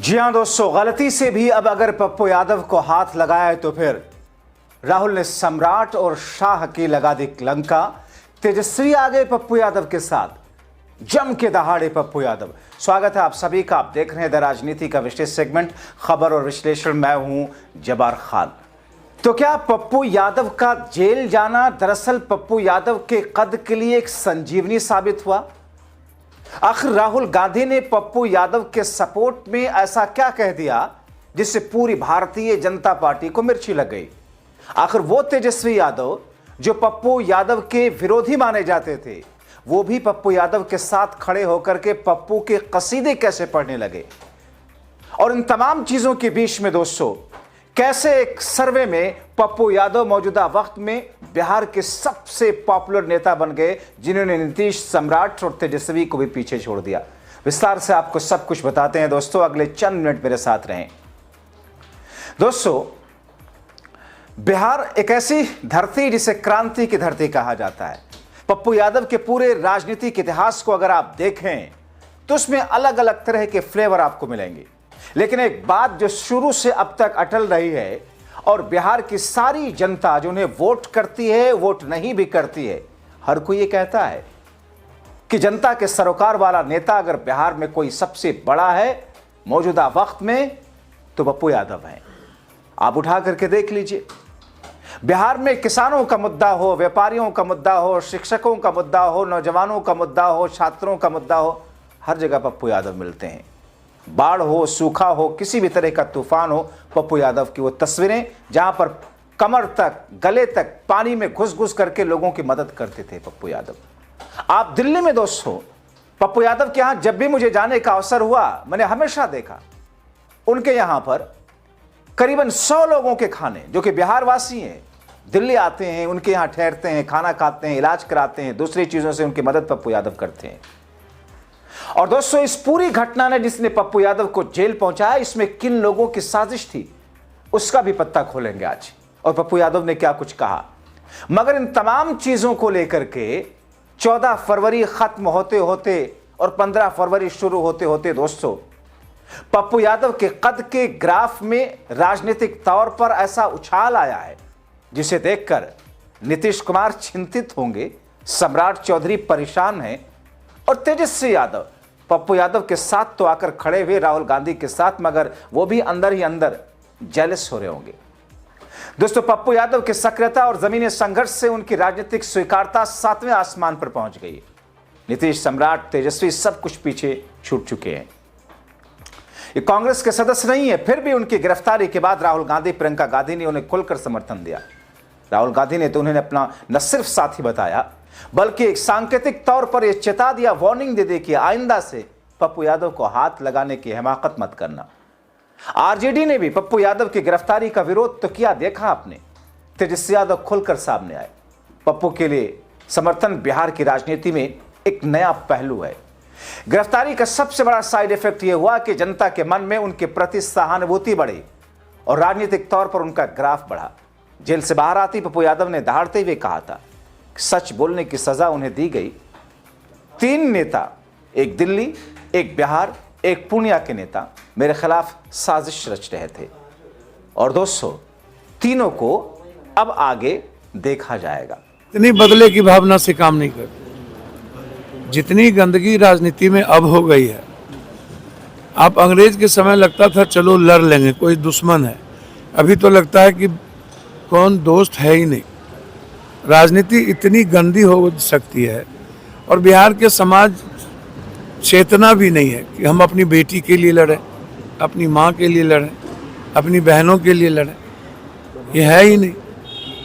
जी हां दोस्तों, गलती से भी अब अगर पप्पू यादव को हाथ लगाया तो फिर राहुल ने सम्राट और शाह की लगा दी लंका। तेजस्वी आ गए पप्पू यादव के साथ, जम के दहाड़े पप्पू यादव। स्वागत है आप सभी का, आप देख रहे हैं द राजनीति का विशेष सेगमेंट खबर और विश्लेषण। मैं हूं जब्बार खान। तो क्या पप्पू यादव का जेल जाना दरअसल पप्पू यादव के कद के लिए एक संजीवनी साबित हुआ? आखिर राहुल गांधी ने पप्पू यादव के सपोर्ट में ऐसा क्या कह दिया जिससे पूरी भारतीय जनता पार्टी को मिर्ची लग गई? आखिर वो तेजस्वी यादव जो पप्पू यादव के विरोधी माने जाते थे, वो भी पप्पू यादव के साथ खड़े होकर के पप्पू के कसीदे कैसे पढ़ने लगे? और इन तमाम चीजों के बीच में दोस्तों, कैसे एक सर्वे में पप्पू यादव मौजूदा वक्त में बिहार के सबसे पॉपुलर नेता बन गए, जिन्होंने नीतीश, सम्राट और तेजस्वी को भी पीछे छोड़ दिया। विस्तार से आपको सब कुछ बताते हैं दोस्तों, अगले चंद मिनट मेरे साथ रहें। दोस्तों, बिहार एक ऐसी धरती जिसे क्रांति की धरती कहा जाता है। पप्पू यादव के पूरे राजनीतिक इतिहास को अगर आप देखें तो उसमें अलग अलग तरह के फ्लेवर आपको मिलेंगे, लेकिन एक बात जो शुरू से अब तक अटल रही है और बिहार की सारी जनता जो उन्हें वोट करती है, वोट नहीं भी करती है, हर कोई ये कहता है कि जनता के सरोकार वाला नेता अगर बिहार में कोई सबसे बड़ा है मौजूदा वक्त में तो पप्पू यादव है। आप उठा करके देख लीजिए, बिहार में किसानों का मुद्दा हो, व्यापारियों का मुद्दा हो, शिक्षकों का मुद्दा हो, नौजवानों का मुद्दा हो, छात्रों का मुद्दा हो, हर जगह पप्पू यादव मिलते हैं। बाढ़ हो, सूखा हो, किसी भी तरह का तूफान हो, पप्पू यादव की वो तस्वीरें जहां पर कमर तक, गले तक पानी में घुस घुस करके लोगों की मदद करते थे पप्पू यादव। आप दिल्ली में दोस्तों, पप्पू यादव के यहां जब भी मुझे जाने का अवसर हुआ, मैंने हमेशा देखा उनके यहां पर करीबन 100 लोगों के खाने, जो कि बिहार वासी हैं, दिल्ली आते हैं, उनके यहां ठहरते हैं, खाना खाते हैं, इलाज कराते हैं, दूसरी चीजों से उनकी मदद पप्पू यादव करते हैं। और दोस्तों, इस पूरी घटना ने जिसने पप्पू यादव को जेल पहुंचाया, इसमें किन लोगों की साजिश थी उसका भी पत्ता खोलेंगे आज, और पप्पू यादव ने क्या कुछ कहा। मगर इन तमाम चीजों को लेकर के 14 फरवरी खत्म होते होते और 15 फरवरी शुरू होते होते दोस्तों, पप्पू यादव के कद के ग्राफ में राजनीतिक तौर पर ऐसा उछाल आया है जिसे देखकर नीतीश कुमार चिंतित होंगे, सम्राट चौधरी परेशान हैं, और तेजस्वी यादव पप्पू यादव के साथ तो आकर खड़े हुए राहुल गांधी के साथ, मगर वो भी अंदर ही अंदर जेलस हो रहे होंगे। दोस्तों, पप्पू यादव की सक्रियता और जमीनी संघर्ष से उनकी राजनीतिक स्वीकारता 7वें आसमान पर पहुंच गई है। नीतीश, सम्राट, तेजस्वी सब कुछ पीछे छूट चुके हैं। ये कांग्रेस के सदस्य नहीं है, फिर भी उनकी गिरफ्तारी के बाद राहुल गांधी, प्रियंका गांधी ने उन्हें खुलकर समर्थन दिया। राहुल गांधी ने तो उन्हें अपना न सिर्फ साथी बताया, बल्कि एक सांकेतिक तौर पर यह चेता दिया, वार्निंग दे दी कि आइंदा से पप्पू यादव को हाथ लगाने की हिमाकत मत करना। आरजेडी ने भी पप्पू यादव की गिरफ्तारी का विरोध तो किया, देखा आपने। तेजस्वी यादव खुलकर सामने आए। पप्पू के लिए समर्थन बिहार की राजनीति में एक नया पहलू है। गिरफ्तारी का सबसे बड़ा साइड इफेक्ट यह हुआ कि जनता के मन में उनके प्रति सहानुभूति बढ़ी और राजनीतिक तौर पर उनका ग्राफ बढ़ा। जेल से बाहर आती पप्पू यादव ने दहाड़ते हुए कहा था, सच बोलने की सजा उन्हें दी गई। 3 नेता, एक दिल्ली, एक बिहार, एक पूर्णिया के नेता मेरे खिलाफ साजिश रच रहे थे, और दोस्तों, तीनों को अब आगे देखा जाएगा। इतनी बदले की भावना से काम नहीं करते। जितनी गंदगी राजनीति में अब हो गई है, आप अंग्रेज के समय लगता था चलो लड़ लेंगे, कोई दुश्मन है, अभी तो लगता है कि कौन दोस्त है ही नहीं। राजनीति इतनी गंदी हो सकती है, और बिहार के समाज चेतना भी नहीं है कि हम अपनी बेटी के लिए लड़ें, अपनी माँ के लिए लड़ें, अपनी बहनों के लिए लड़ें, ये है ही नहीं।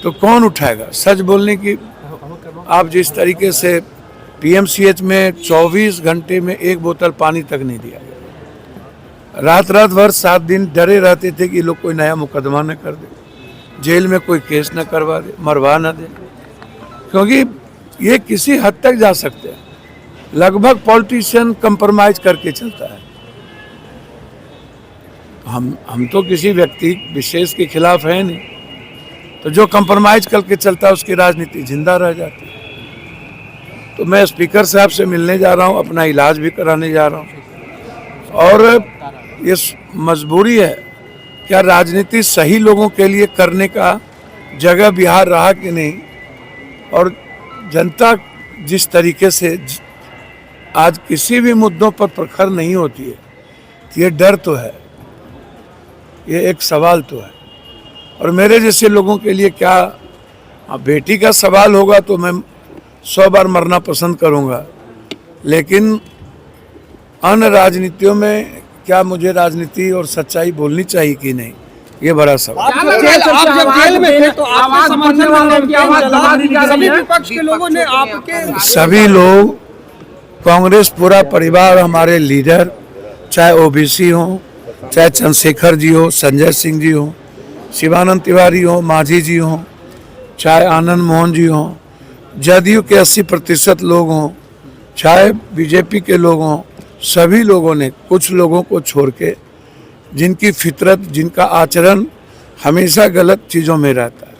तो कौन उठाएगा? सच बोलने की, आप जिस तरीके से पीएमसीएच में 24 घंटे में 1 बोतल पानी तक नहीं दिया, रात रात भर 7 दिन डरे रहते थे कि लोग कोई नया मुकदमा न कर दे, जेल में कोई केस न करवा दे, मरवा न दे, क्योंकि ये किसी हद तक जा सकते हैं। लगभग पॉलिटिशियन कंप्रोमाइज करके चलता है। हम तो किसी व्यक्ति विशेष के खिलाफ है नहीं, तो जो कंप्रोमाइज करके चलता है उसकी राजनीति जिंदा रह जाती है। तो मैं स्पीकर साहब से मिलने जा रहा हूँ, अपना इलाज भी कराने जा रहा हूँ, और ये मजबूरी है। क्या राजनीति सही लोगों के लिए करने का जगह बिहार रहा कि नहीं? और जनता जिस तरीके से आज किसी भी मुद्दों पर प्रखर नहीं होती है, ये डर तो है, ये एक सवाल तो है। और मेरे जैसे लोगों के लिए क्या, बेटी का सवाल होगा तो मैं 100 बार मरना पसंद करूंगा, लेकिन अन्य राजनीतियों में क्या मुझे राजनीति और सच्चाई बोलनी चाहिए कि नहीं, ये बड़ा सवाल। आप जब जेल में थे तो आवाज समर्थन वालों की आवाज दबा दी जा रही है। सभी विपक्ष के लोगों ने आपके सभी लोग, कांग्रेस पूरा परिवार, हमारे लीडर, चाहे ओबीसी हो, चाहे चंद्रशेखर जी हो, संजय सिंह जी हो, शिवानंद तिवारी हो, मांझी जी हो, चाहे आनंद मोहन जी हो, जदयू के 80% लोग हों, चाहे बीजेपी के लोग हों, सभी लोगों ने, कुछ लोगों को छोड़ के, जिनकी फितरत, जिनका आचरण हमेशा गलत चीज़ों में रहता है,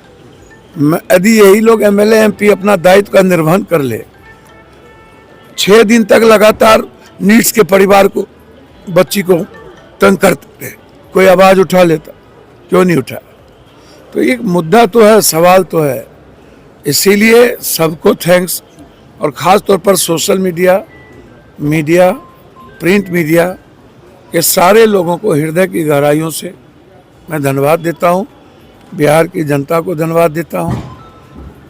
यदि यही लोग एमएलए एमपी अपना दायित्व का निर्वहन कर ले, 6 दिन तक लगातार नीड्स के परिवार को, बच्ची को तंग करते, कोई आवाज़ उठा लेता, क्यों नहीं उठा? तो एक मुद्दा तो है, सवाल तो है। इसीलिए सबको थैंक्स, और ख़ास तौर पर सोशल मीडिया, प्रिंट मीडिया के सारे लोगों को हृदय की गहराइयों से मैं धन्यवाद देता हूँ, बिहार की जनता को धन्यवाद देता हूँ।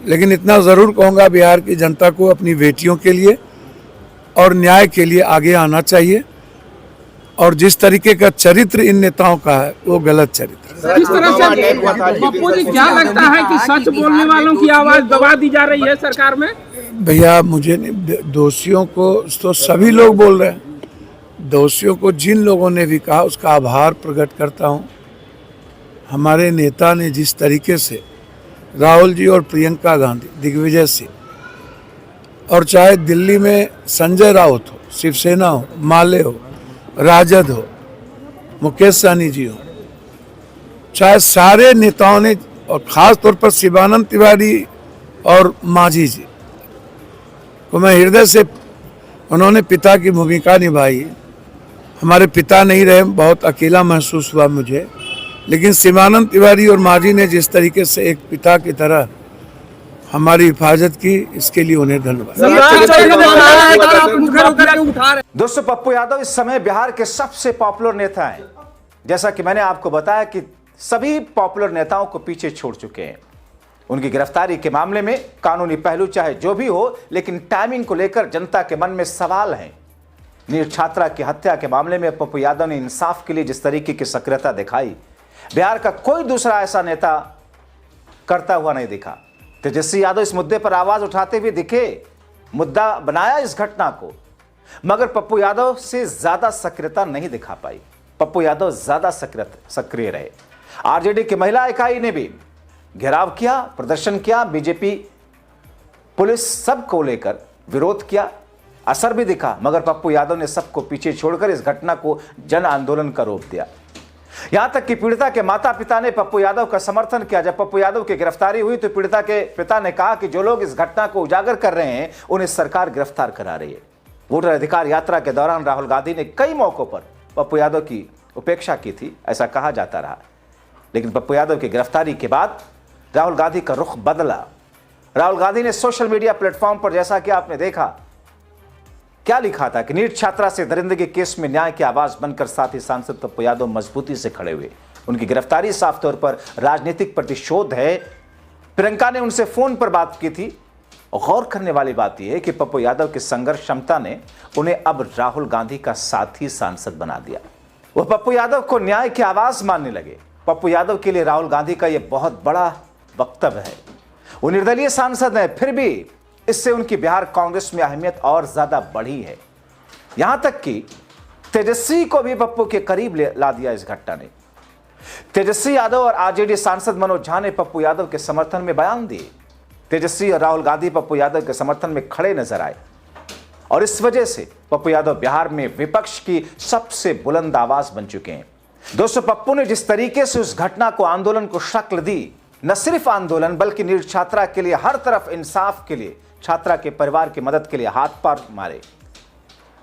लेकिन इतना ज़रूर कहूँगा, बिहार की जनता को अपनी बेटियों के लिए और न्याय के लिए आगे आना चाहिए, और जिस तरीके का चरित्र इन नेताओं का है वो गलत चरित्र है। किस तरह से पप्पू जी, क्या लगता है कि सच बोलने वालों की आवाज दबा दी जा रही है सरकार में? भैया मुझे नहीं, दोषियों को तो सभी लोग बोल रहे हैं, दोषियों को जिन लोगों ने भी कहा उसका आभार प्रकट करता हूँ। हमारे नेता ने जिस तरीके से राहुल जी और प्रियंका गांधी, दिग्विजय सिंह, और चाहे दिल्ली में संजय राउत हो, शिवसेना हो, माले हो, राजद हो, मुकेश सहनी जी हो, चाहे सारे नेताओं ने, और ख़ास तौर पर शिवानंद तिवारी और मांझी जी को मैं हृदय से, उन्होंने पिता की भूमिका निभाई। हमारे पिता नहीं रहे, बहुत अकेला महसूस हुआ मुझे, लेकिन शिवानंद तिवारी और मांझी ने जिस तरीके से एक पिता की तरह हमारी हिफाजत की, इसके लिए उन्हें धन्यवाद। दोस्तों, पप्पू यादव इस समय बिहार के सबसे पॉपुलर नेता हैं। जैसा कि मैंने आपको बताया कि सभी पॉपुलर नेताओं को पीछे छोड़ चुके हैं। उनकी गिरफ्तारी के मामले में कानूनी पहलू चाहे जो भी हो, लेकिन टाइमिंग को लेकर जनता के मन में सवाल है। नीट छात्रा की हत्या के मामले में पप्पू यादव ने इंसाफ के लिए जिस तरीके की सक्रियता दिखाई, बिहार का कोई दूसरा ऐसा नेता करता हुआ नहीं दिखा। तेजस्वी यादव इस मुद्दे पर आवाज उठाते हुए दिखे, मुद्दा बनाया इस घटना को, मगर पप्पू यादव से ज्यादा सक्रियता नहीं दिखा पाई। पप्पू यादव ज्यादा सक्रिय रहे। आरजेडी की महिला इकाई ने भी घेराव किया, प्रदर्शन किया, बीजेपी पुलिस सबको लेकर विरोध किया, असर भी दिखा, मगर पप्पू यादव ने सबको पीछे छोड़कर इस घटना को जन आंदोलन का रूप दिया। यहां तक कि पीड़िता के माता पिता ने पप्पू यादव का समर्थन किया। जब पप्पू यादव की गिरफ्तारी हुई तो पीड़िता के पिता ने कहा कि जो लोग इस घटना को उजागर कर रहे हैं उन्हें सरकार गिरफ्तार करा रही है। वोटर अधिकार यात्रा के दौरान राहुल गांधी ने कई मौकों पर पप्पू यादव की उपेक्षा की थी, ऐसा कहा जाता रहा, लेकिन पप्पू यादव की गिरफ्तारी के बाद राहुल गांधी का रुख बदला। राहुल गांधी ने सोशल मीडिया प्लेटफॉर्म पर, जैसा कि आपने देखा, क्या लिखा था कि नीट छात्रा से दरिंदगी केस में न्याय की आवाज बनकर साथ ही सांसद पप्पू यादव मजबूती से खड़े हुए। उनकी गिरफ्तारी साफ तौर पर राजनीतिक प्रतिशोध है। प्रियंका ने उनसे फोन पर बात की थी। गौर करने वाली बात यह है कि पप्पू यादव की संघर्ष क्षमता ने उन्हें अब राहुल गांधी का साथी सांसद बना दिया। वह पप्पू यादव को न्याय की आवाज मानने लगे। पप्पू यादव के लिए राहुल गांधी का यह बहुत बड़ा वक्तव्य है। वो निर्दलीय सांसद हैं, फिर भी इससे उनकी बिहार कांग्रेस में अहमियत और ज्यादा बढ़ी है। यहां तक कि तेजस्वी को भी पप्पू के करीब ला दिया इस घटना ने। तेजस्वी यादव और आरजेडी सांसद मनोज झा ने पप्पू यादव के समर्थन में बयान दिए। तेजस्वी और राहुल गांधी पप्पू यादव के समर्थन में खड़े नजर आए और इस वजह से पप्पू यादव बिहार में विपक्ष की सबसे बुलंद आवाज बन चुके हैं। दोस्तों, पप्पू ने जिस तरीके से उस घटना को, आंदोलन को शक्ल दी, न सिर्फ आंदोलन बल्कि नीट छात्रा के लिए हर तरफ इंसाफ के लिए, छात्रा के परिवार की मदद के लिए हाथ पार मारे।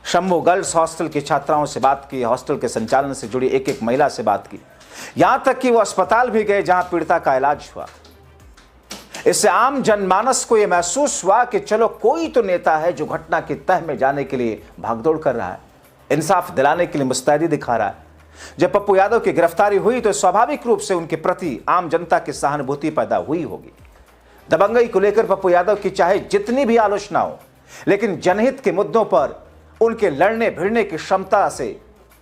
शंभू गर्ल्स हॉस्टल की छात्राओं से बात की, हॉस्टल के संचालन से जुड़ी एक एक महिला से बात की, यहां तक कि वो अस्पताल भी गए जहां पीड़िता का इलाज हुआ। इससे आम जनमानस को यह महसूस हुआ कि चलो कोई तो नेता है जो घटना की तह में जाने के लिए भागदौड़ कर रहा है, इंसाफ दिलाने के लिए मुस्तैदी दिखा रहा है। जब पप्पू यादव की गिरफ्तारी हुई तो स्वाभाविक रूप से उनके प्रति आम जनता की सहानुभूति पैदा हुई होगी। दबंगई को लेकर पप्पू यादव की चाहे जितनी भी आलोचना हो, लेकिन जनहित के मुद्दों पर उनके लड़ने भिड़ने की क्षमता से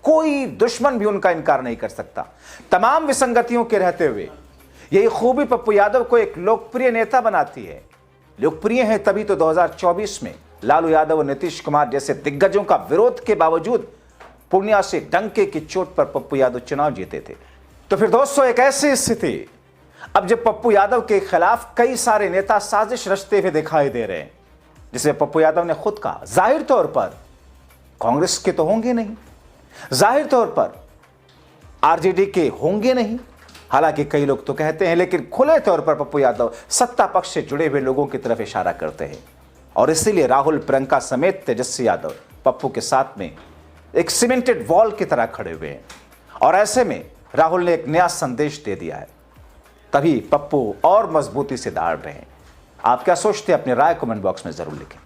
कोई दुश्मन भी उनका इनकार नहीं कर सकता। तमाम विसंगतियों के रहते हुए यही खूबी पप्पू यादव को एक लोकप्रिय नेता बनाती है। लोकप्रिय है तभी तो 2024 में लालू यादव और नीतीश कुमार जैसे दिग्गजों का विरोध के बावजूद पूर्णिया से डंके की चोट पर पप्पू यादव चुनाव जीते थे। तो फिर दोस्तों, एक ऐसी स्थिति अब जब पप्पू यादव के खिलाफ कई सारे नेता साजिश रचते हुए दिखाई दे रहे हैं, जिसे पप्पू यादव ने खुद कहा, जाहिर तौर पर कांग्रेस के तो होंगे नहीं, जाहिर तौर पर आरजेडी के होंगे नहीं, हालांकि कई लोग तो कहते हैं, लेकिन खुले तौर पर पप्पू यादव सत्ता पक्ष से जुड़े हुए लोगों की तरफ इशारा करते हैं। और इसीलिए राहुल, प्रियंका समेत तेजस्वी यादव पप्पू के साथ में एक सीमेंटेड वॉल की तरह खड़े हुए हैं। और ऐसे में राहुल ने एक नया संदेश दे दिया है, तभी पप्पू और मजबूती से दाड़ रहे हैं। आप क्या सोचते हैं? अपनी राय कमेंट बॉक्स में जरूर लिखें।